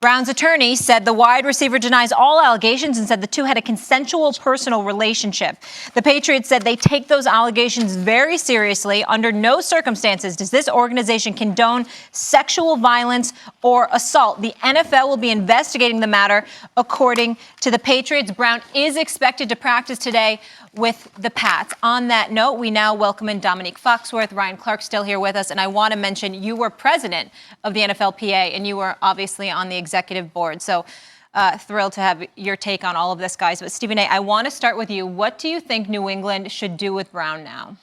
Brown's attorney said the wide receiver denies all allegations and said the two had a consensual personal relationship. The Patriots said they take those allegations very seriously. Under no circumstances does this organization condone sexual violence or assault. The NFL will be investigating the matter, according to the Patriots. Brown is expected to practice today with the Pats. On that note, we now welcome in Domonique Foxworth. Ryan Clark still here with us. And I want to mention you were president of the NFLPA and you were obviously on the executive board. So thrilled to have your take on all of this, guys. But Stephen A., I want to start with you. What do you think New England should do with Brown now?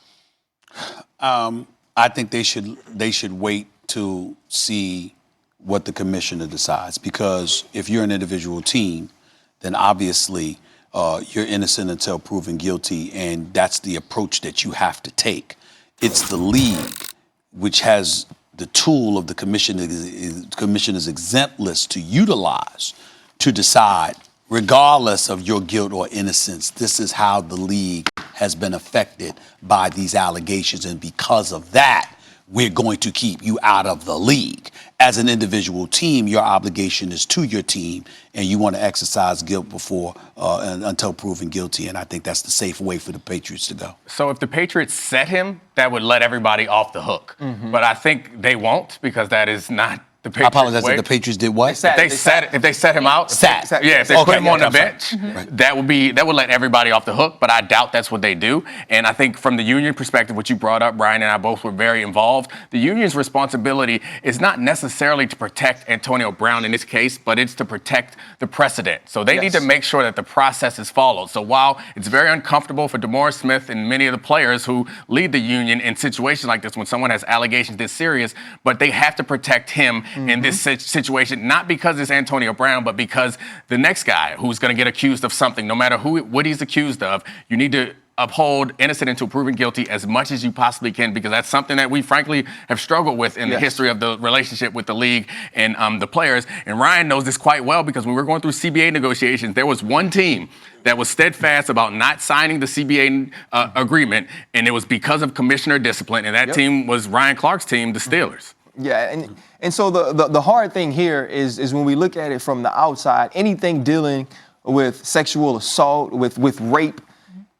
I think they should wait to see what the commissioner decides, because if you're an individual team, then obviously you're innocent until proven guilty, and that's the approach that you have to take. It's the league which has the tool of the commissioner's exempt list to utilize to decide, regardless of your guilt or innocence, this is how the league has been affected by these allegations, and because of that, we're going to keep you out of the league. As an individual team, your obligation is to your team, and you want to exercise guilt before until proven guilty. And I think that's the safe way for the Patriots to go. So if the Patriots set him, that would let everybody off the hook. Mm-hmm. But I think they won't, because that is not the Patriots. I apologize. If the Patriots did what? If they set him out, if they put him on the bench, that would let everybody off the hook. But I doubt that's what they do. And I think from the union perspective, what you brought up, Brian and I both were very involved. The union's responsibility is not necessarily to protect Antonio Brown in this case, but it's to protect the precedent. So they need to make sure that the process is followed. So while it's very uncomfortable for DeMaurice Smith and many of the players who lead the union in situations like this, when someone has allegations this serious, but they have to protect him in this situation, not because it's Antonio Brown, but because the next guy who's going to get accused of something, no matter what he's accused of, you need to uphold innocent until proven guilty as much as you possibly can, because that's something that we frankly have struggled with in the history of the relationship with the league and the players. And Ryan knows this quite well, because when we were going through CBA negotiations, there was one team that was steadfast about not signing the CBA agreement, and it was because of commissioner discipline, and that team was Ryan Clark's team, the Steelers. Yeah, and so the hard thing here is when we look at it from the outside, anything dealing with sexual assault, with rape,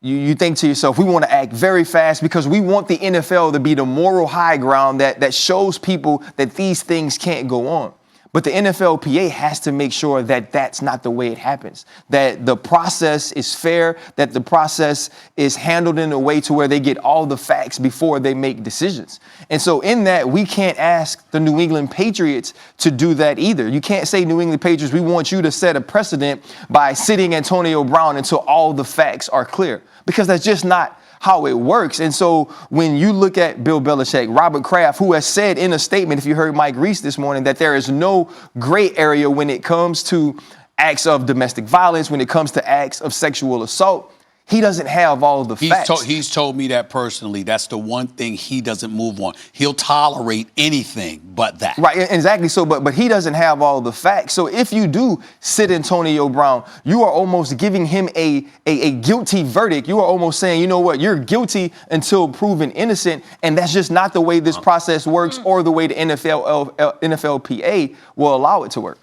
you think to yourself, we want to act very fast because we want the NFL to be the moral high ground that shows people that these things can't go on. But the NFLPA has to make sure that that's not the way it happens, that the process is fair, that the process is handled in a way to where they get all the facts before they make decisions. And so in that, we can't ask the New England Patriots to do that either. You can't say, New England Patriots, we want you to set a precedent by sitting Antonio Brown until all the facts are clear, because that's just not how it works. And so when you look at Bill Belichick, Robert Kraft, who has said in a statement, if you heard Mike Reese this morning, that there is no gray area when it comes to acts of domestic violence, when it comes to acts of sexual assault, he doesn't have all the facts. He's told me that personally. That's the one thing he doesn't move on. He'll tolerate anything but that. Right, exactly. So, but he doesn't have all the facts. So if you do sit Antonio Brown, you are almost giving him a guilty verdict. You are almost saying, you know what, you're guilty until proven innocent, and that's just not the way this process works or the way the NFLPA will allow it to work.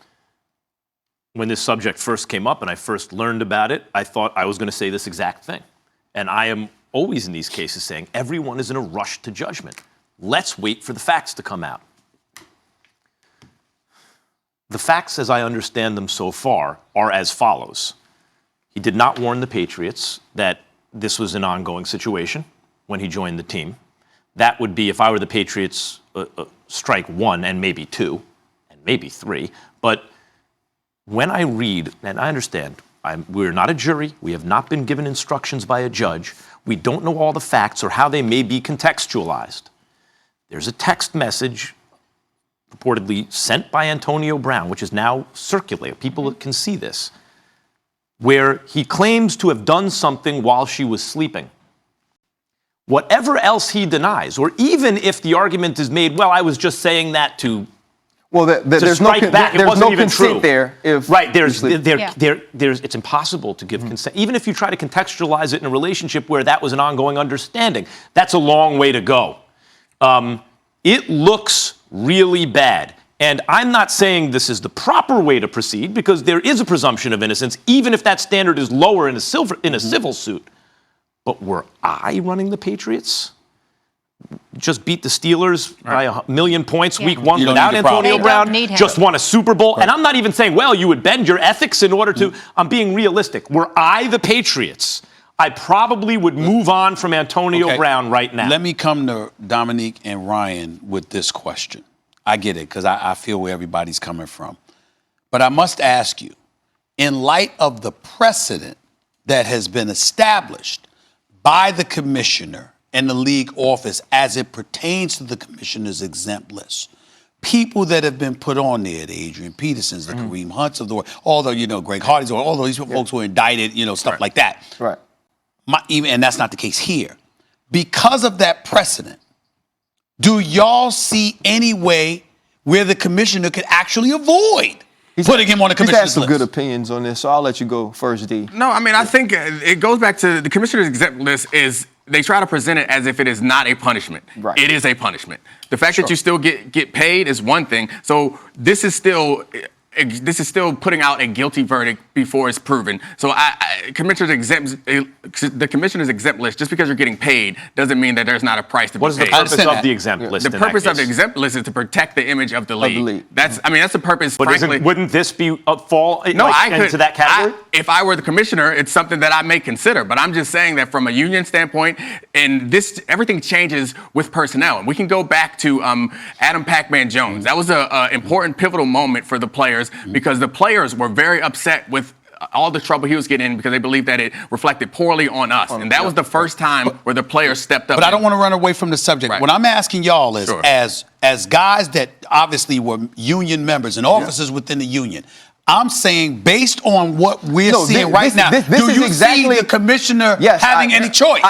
When this subject first came up and I first learned about it, I thought I was going to say this exact thing. And I am always in these cases saying everyone is in a rush to judgment. Let's wait for the facts to come out. The facts, as I understand them so far, are as follows. He did not warn the Patriots that this was an ongoing situation when he joined the team. That would be, if I were the Patriots, strike one and maybe two and maybe three. But when I read, and I understand, we're not a jury. We have not been given instructions by a judge. We don't know all the facts or how they may be contextualized. There's a text message purportedly sent by Antonio Brown, which is now circulated. People can see this, where he claims to have done something while she was sleeping. Whatever else he denies, or even if the argument is made, well, I was just saying that to Well, there's no consent there. Right, it's impossible to give consent. Even if you try to contextualize it in a relationship where that was an ongoing understanding, that's a long way to go. It looks really bad. And I'm not saying this is the proper way to proceed, because there is a presumption of innocence, even if that standard is lower in a civil suit. But were I running the Patriots, just beat the Steelers by 1,000,000 points week one without Antonio Brown, just won a Super Bowl. Right. And I'm not even saying, well, you would bend your ethics in order to, I'm being realistic. Were I the Patriots, I probably would move on from Antonio Brown right now. Let me come to Domonique and Ryan with this question. I get it, because I feel where everybody's coming from. But I must ask you, in light of the precedent that has been established by the commissioner and the league office as it pertains to the commissioner's exempt list, people that have been put on there, the Adrian Petersons, the Kareem Hunts of the world, although, Greg Hardy's, all these folks were indicted, stuff like that. Right. And that's not the case here. Because of that precedent, do y'all see any way where the commissioner could actually avoid putting him on the commissioner's list? He's had some good opinions on this, so I'll let you go first, D. No, I mean, I think it goes back to the commissioner's exempt list is they try to present it as if it is not a punishment. Right. It is a punishment. The fact that you still get paid is one thing. So this is still putting out a guilty verdict before it's proven. So the commissioner's exempt list, just because you're getting paid, doesn't mean that there's not a price to be paid. What is the purpose of the exempt list? The purpose of the exempt list is to protect the image of the league. That's the purpose. But frankly, wouldn't this be fall into that category? If I were the commissioner, it's something that I may consider. But I'm just saying that from a union standpoint, and everything changes with personnel. And we can go back to Adam Pac-Man Jones. That was an important, pivotal moment for the players, because the players were very upset with all the trouble he was getting in because they believed that it reflected poorly on us. And that was the first time where the players stepped up. But I don't want to run away from the subject. Right. What I'm asking y'all is, as guys that obviously were union members and officers within the union, I'm saying, based on what we're seeing right now, do you see the commissioner having any choice?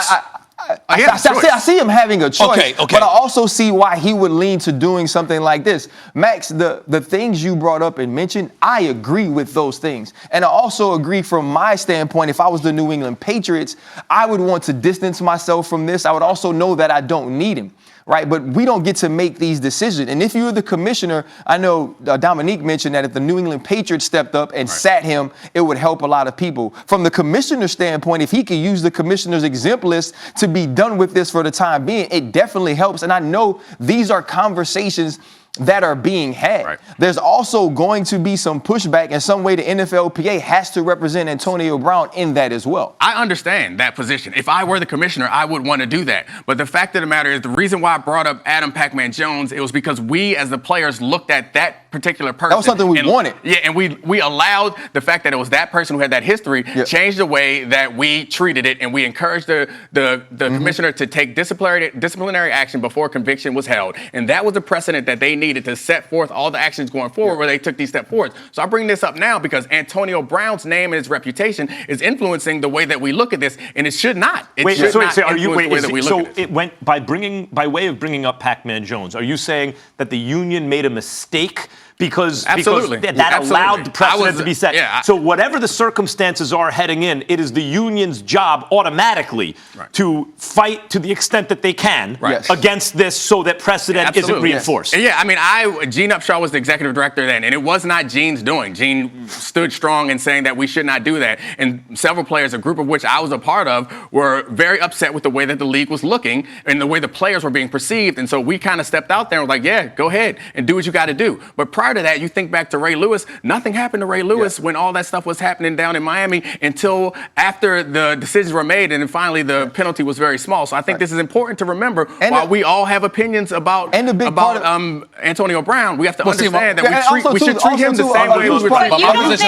I see him having a choice, okay. But I also see why he would lean to doing something like this. Max, the things you brought up and mentioned, I agree with those things. And I also agree from my standpoint, if I was the New England Patriots, I would want to distance myself from this. I would also know that I don't need him. Right, but we don't get to make these decisions. And if you're the commissioner, I know Domonique mentioned that if the New England Patriots stepped up and sat him, it would help a lot of people. From the commissioner's standpoint, if he could use the commissioner's exempt list to be done with this for the time being, it definitely helps. And I know these are conversations that are being had. Right. There's also going to be some pushback, and some way the NFLPA has to represent Antonio Brown in that as well. I understand that position. If I were the commissioner, I would want to do that. But the fact of the matter is, the reason why I brought up Adam Pac-Man Jones, it was because we as the players looked at that particular person. That was something we wanted. Yeah, and we allowed the fact that it was that person who had that history change the way that we treated it, and we encouraged the commissioner to take disciplinary action before conviction was held. And that was a precedent that they needed to set forth all the actions going forward where they took these steps forward. So I bring this up now because Antonio Brown's name and his reputation is influencing the way that we look at this, and it should not. It should not influence the way that we look at this. It went by way of bringing up Pac-Man Jones. Are you saying that the union made a mistake because that allowed the precedent to be set? Yeah, so whatever the circumstances are heading in, it is the union's job automatically to fight to the extent that they can against this so that precedent isn't reinforced. Yeah, I mean, Gene Upshaw was the executive director then, and it was not Gene's doing. Gene stood strong in saying that we should not do that. And several players, a group of which I was a part of, were very upset with the way that the league was looking and the way the players were being perceived. And so we kind of stepped out there and were like, yeah, go ahead and do what you got to do. But prior to that, you think back to Ray Lewis, nothing happened to Ray Lewis when all that stuff was happening down in Miami until after the decisions were made, and then finally the penalty was very small. So I think this is important to remember. And while we all have opinions about Antonio Brown, we have to understand that we should treat him the same way.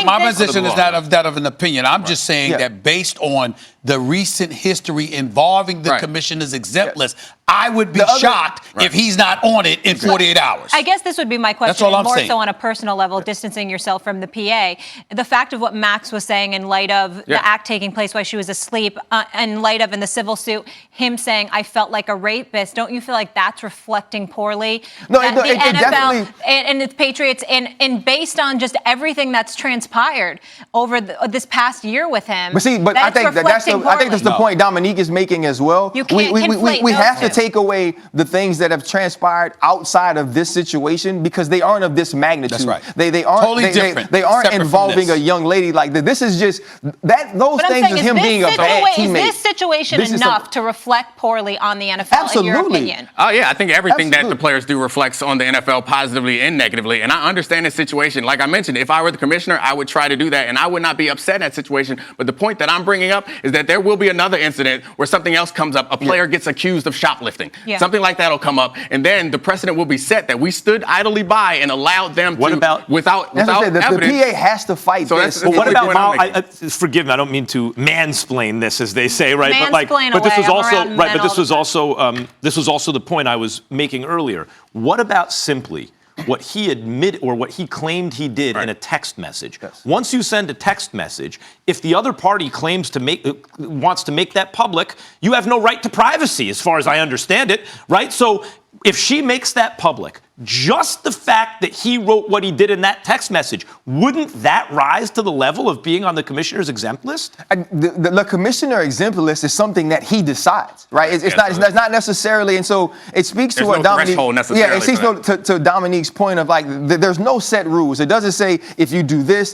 My position is not that of an opinion. I'm just saying that based on the recent history involving the commissioner's exempt list, I would be shocked if he's not on it in 48 hours. I guess this would be my question. That's all I'm more saying. So on a personal level, distancing yourself from the PA. The fact of what Max was saying in light of the act taking place while she was asleep, in light of in the civil suit, him saying, I felt like a rapist. Don't you feel like that's reflecting poorly? No, that the NFL definitely... and the Patriots, and based on just everything that's transpired over this past year with him, I think that's that's the point Domonique is making as well. You can't conflate we those have to two. take away the things that have transpired outside of this situation because they aren't of this magnitude. That's right. They aren't Totally different. They aren't Separate from involving this. a young lady like that. This is just that. Those But I'm things saying, is him being a bad teammate. Is this situation This is enough to reflect poorly on the NFL, in your Absolutely. opinion? Oh, yeah, I think everything that the Absolutely. players do reflects on the NFL positively and negatively. And I understand the situation. Like I mentioned, if I were the commissioner, I would try to do that, and I would not be upset in that situation. But the point that I'm bringing up is that there will be another incident where something else comes up. A player gets accused of shoplifting. Yeah. Something like that will come up, and then the precedent will be set that we stood idly by and allowed them What to, about- without That's what I evidence. said. The PA has to fight So this. that's- Well, what the about point I'm making. forgive me, I don't mean to mansplain this, as they say, right? Mansplain but this away, was I'm also around men right. But all this the was this was also the point I was making earlier. What about simply what he admitted or what he claimed he did in a text message? Yes. Once you send a text message, if the other party claims to wants to make that public, you have no right to privacy, as far as I understand it, right? So if she makes that public, just the fact that he wrote what he did in that text message, wouldn't that rise to the level of being on the commissioner's exempt list? The commissioner exempt list is something that he decides, right? It's not necessarily, and so it speaks to There's what no Domonique. threshold necessarily Yeah, it speaks for to Dominique's point of like there's no set rules. It doesn't say if you do this,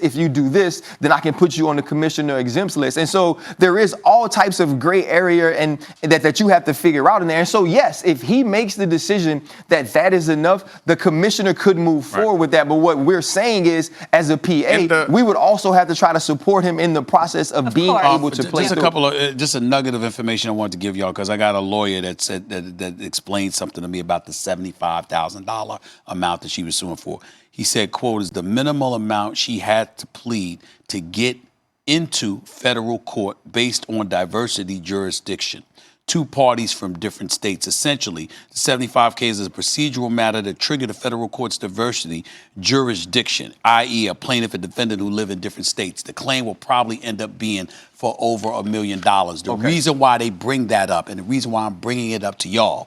then I can put you on the commissioner exempt list. And so there is all types of gray area and that you have to figure out in there. And so yes, if he makes the decision that is enough, the commissioner could move forward with that. But what we're saying is, as a PA, we would also have to try to support him in the process of being course. able to play. Just a through. couple of just a nugget of information I wanted to give y'all because I got a lawyer that said that explained something to me about the $75,000 amount that she was suing for. He said, "quote is the minimal amount she had to plead to get into federal court based on diversity jurisdiction." Two parties from different states. Essentially, the 75K is a procedural matter that triggered the federal court's diversity jurisdiction, i.e. a plaintiff and defendant who live in different states. The claim will probably end up being for over $1 million. The reason why they bring that up, and the reason why I'm bringing it up to y'all,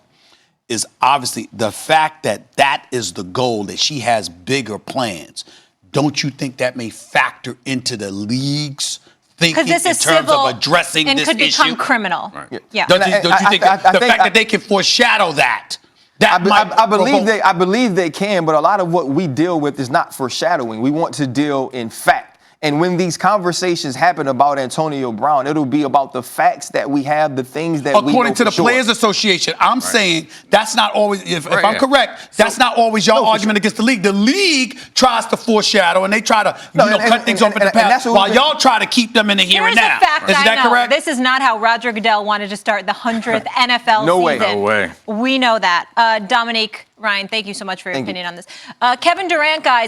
is obviously the fact that that is the goal, that she has bigger plans. Don't you think that may factor into the league's thinking Because this in is terms civil of addressing and this could become issue? criminal. Yeah. Don't you think I the think fact that they can foreshadow that? I believe they can, but a lot of what we deal with is not foreshadowing. We want to deal in fact. And when these conversations happen about Antonio Brown, it'll be about the facts that we have, the things that we know According to the for sure. Players Association, I'm saying that's not always, if I'm correct, that's not always your argument against the league. The league tries to foreshadow and they try to cut things off in the past while y'all try to keep them in the here and Here's now. a fact Is I that know. correct? This is not how Roger Goodell wanted to start the 100th NFL No way. season. No way. We know that. Domonique, Ryan, thank you so much for your opinion on this. Kevin Durant, guys.